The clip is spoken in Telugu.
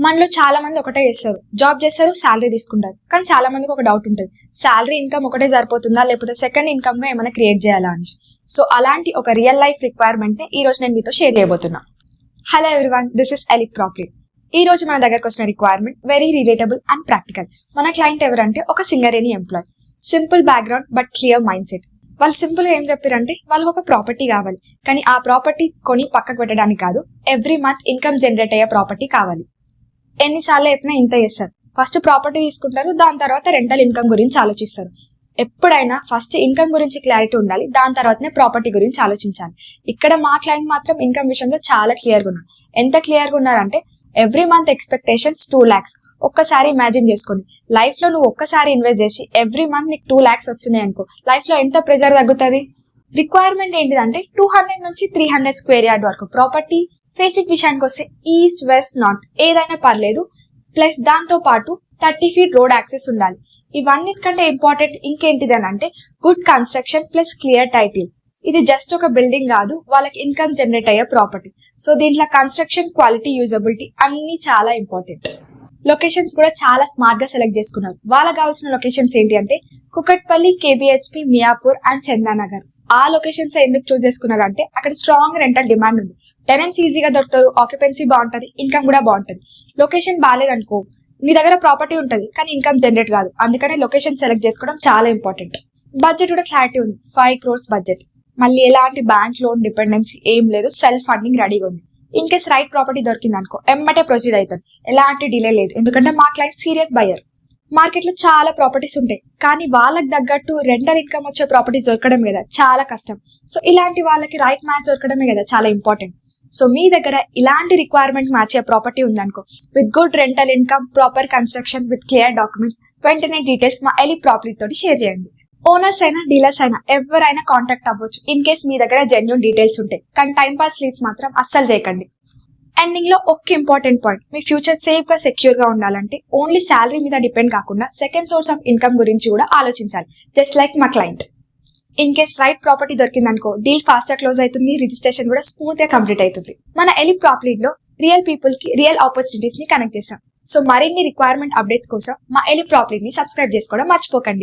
మనలో చాలా మంది ఒకటే చేస్తారు, జాబ్ చేస్తారు, శాలరీ తీసుకుంటారు. కానీ చాలా మందికి ఒక డౌట్ ఉంటుంది, శాలరీ ఇన్కమ్ ఒకటే సరిపోతుందా లేకపోతే సెకండ్ ఇన్కమ్ గా ఏమైనా క్రియేట్ చేయాలా అని. సో అలాంటి ఒక రియల్ లైఫ్ రిక్వైర్మెంట్ ని ఈ రోజు నేను మీతో షేర్ చేయబోతున్నా. హలో ఎవ్రీవన్, దిస్ ఇస్ ఎలిక్ ప్రాపర్టీ. ఈ రోజు మన దగ్గరకు వచ్చిన requirement very relatable and practical. మన క్లయింట్ ఎవరంటే ఒక Singareni employee, simple background but clear mind set. వాళ్ళు సింపుల్ గా ఏం చెప్పారంటే వాళ్ళకి ఒక ప్రాపర్టీ కావాలి, కానీ ఆ ప్రాపర్టీ కొని పక్కకు పెట్టడానికి కాదు, ఎవ్రీ మంత్ ఇన్కమ్ జనరేట్ అయ్యే ప్రాపర్టీ కావాలి. ఎన్నిసార్లు చెప్పినా ఇంత చేస్తారు. ఫస్ట్ ప్రాపర్టీ తీసుకుంటారు, దాని తర్వాత రెంటల్ ఇన్కమ్ గురించి ఆలోచిస్తారు. ఎప్పుడైనా ఫస్ట్ ఇన్కమ్ గురించి క్లారిటీ ఉండాలి, దాని తర్వాతనే ప్రాపర్టీ గురించి ఆలోచించాలి. ఇక్కడ మా క్లయింట్ మాత్రం ఇన్కమ్ విషయంలో చాలా క్లియర్గా ఉన్నారు. ఎంత క్లియర్గా ఉన్నారంటే ఎవ్రీ మంత్ ఎక్స్పెక్టేషన్స్ 2 lakhs. ఒక్కసారి ఇమాజిన్ చేసుకోండి, లైఫ్ లో నువ్వు ఒక్కసారి ఇన్వెస్ట్ చేసి ఎవ్రీ మంత్ నీకు 2 lakhs వస్తున్నాయి అనుకో, లైఫ్ లో ఎంత ప్రెజర్ తగ్గుతుంది. రిక్వైర్మెంట్ ఏంటిదంటే 200 నుంచి 300 స్క్వేర్ యార్డ్ వరకు ప్రాపర్టీ. ఫేసింగ్ విషయానికి వస్తే ఈస్ట్ వెస్ట్ నార్త్ ఏదైనా పర్లేదు, ప్లస్ దాంతో పాటు 30 feet రోడ్ యాక్సెస్ ఉండాలి. ఇవన్నిటికంటే ఇంపార్టెంట్ ఇంకేంటిది అని అంటే good construction plus clear title. ఇది జస్ట్ ఒక బిల్డింగ్ కాదు, వాళ్ళకి ఇన్కమ్ జనరేట్ అయ్యే ప్రాపర్టీ. సో దీంట్లో కన్స్ట్రక్షన్, క్వాలిటీ, యూజబిలిటీ అన్ని చాలా ఇంపార్టెంట్. లొకేషన్స్ కూడా చాలా స్మార్ట్ గా సెలెక్ట్ చేసుకున్నారు. వాళ్ళకి కావాల్సిన లొకేషన్స్ ఏంటి అంటే కుకట్పల్లి, కేబిహెచ్పి, మియాపూర్ అండ్ చందానగర్. ఆ లొకేషన్స్ ఎందుకు చూస్ చేసుకున్నారు అంటే అక్కడ స్ట్రాంగ్ రెంటల్ డిమాండ్ ఉంది, టెనెంట్స్ ఈజీగా దొరుకుతారు, ఆక్యుపెన్సీ బాగుంటది, ఇన్కమ్ కూడా బాగుంటది. లొకేషన్ బాగాలేదనుకో, మీ దగ్గర ప్రాపర్టీ ఉంటది కానీ ఇన్కమ్ జనరేట్ కాదు. అందుకనే లొకేషన్ సెలెక్ట్ చేసుకోవడం చాలా ఇంపార్టెంట్. బడ్జెట్ కూడా క్లారిటీ ఉంది, 5 crores బడ్జెట్. మళ్ళీ ఎలాంటి బ్యాంక్ లోన్ డిపెండెన్సీ ఏం లేదు, సెల్ఫ్ ఫండింగ్ రెడీగా ఉంది. ఇన్ కేస్ రైట్ ప్రాపర్టీ దొరికింది అనుకో, ఎమ్మటే ప్రొసీడ్ అవుతారు, ఎలాంటి డిలే లేదు. ఎందుకంటే మా క్లయింట్ సీరియస్ బయర్. మార్కెట్ లో చాలా ప్రాపర్టీస్ ఉంటాయి, కానీ వాళ్ళకి తగ్గట్టు రెంటల్ ఇన్కమ్ వచ్చే ప్రాపర్టీస్ దొరకడం కదా చాలా కష్టం. సో ఇలాంటి వాళ్ళకి రైట్ మ్యాచ్ దొరకడమే కదా చాలా ఇంపార్టెంట్. సో మీ దగ్గర ఇలాంటి రిక్వైర్మెంట్ మ్యాచ్ అయ్యే ప్రాపర్టీ ఉందనుకో, with good rental income, proper construction, with clear documents, వెంటనే డీటెయిల్స్ మా ఎలి ప్రాపర్టీ తోటి షేర్ చేయండి. ఓనర్స్ అయినా డీలర్స్ అయినా ఎవరైనా కాంటాక్ట్ అవ్వచ్చు ఇన్ కేస్ మీ దగ్గర జెన్యూన్ డీటెయిల్స్ ఉంటాయి. కానీ టైం పాస్ లీడ్స్ మాత్రం అస్సలు చేయకండి. ఎండింగ్ లో ఒక ఇంపార్టెంట్ పాయింట్, మీ ఫ్యూచర్ సేఫ్ గా సెక్యూర్ గా ఉండాలంటే ఓన్లీ శాలరీ మీద డిపెండ్ కాకుండా సెకండ్ సోర్స్ ఆఫ్ ఇన్కమ్ గురించి కూడా ఆలోచించాలి, జస్ట్ లైక్ మా client. In case right property దొరికిందనుకో, డీల్ ఫాస్ట్ గా క్లోజ్ అవుతుంది, రిజిస్ట్రేషన్ కూడా స్మూత్ గా కంప్లీట్ అవుతుంది. మన ఎలి ప్రాపర్టీలో రియల్ పీపుల్ కి రియల్ ఆపర్చునిటీస్ ని కనెక్ట్ చేస్తాం. సో మరిన్ని రిక్వైర్మెంట్ అప్డేట్స్ కోసం మా ఎలి ప్రాపర్టీని సబ్స్క్రైబ్ చేసుకోవడం మర్చిపోకండి.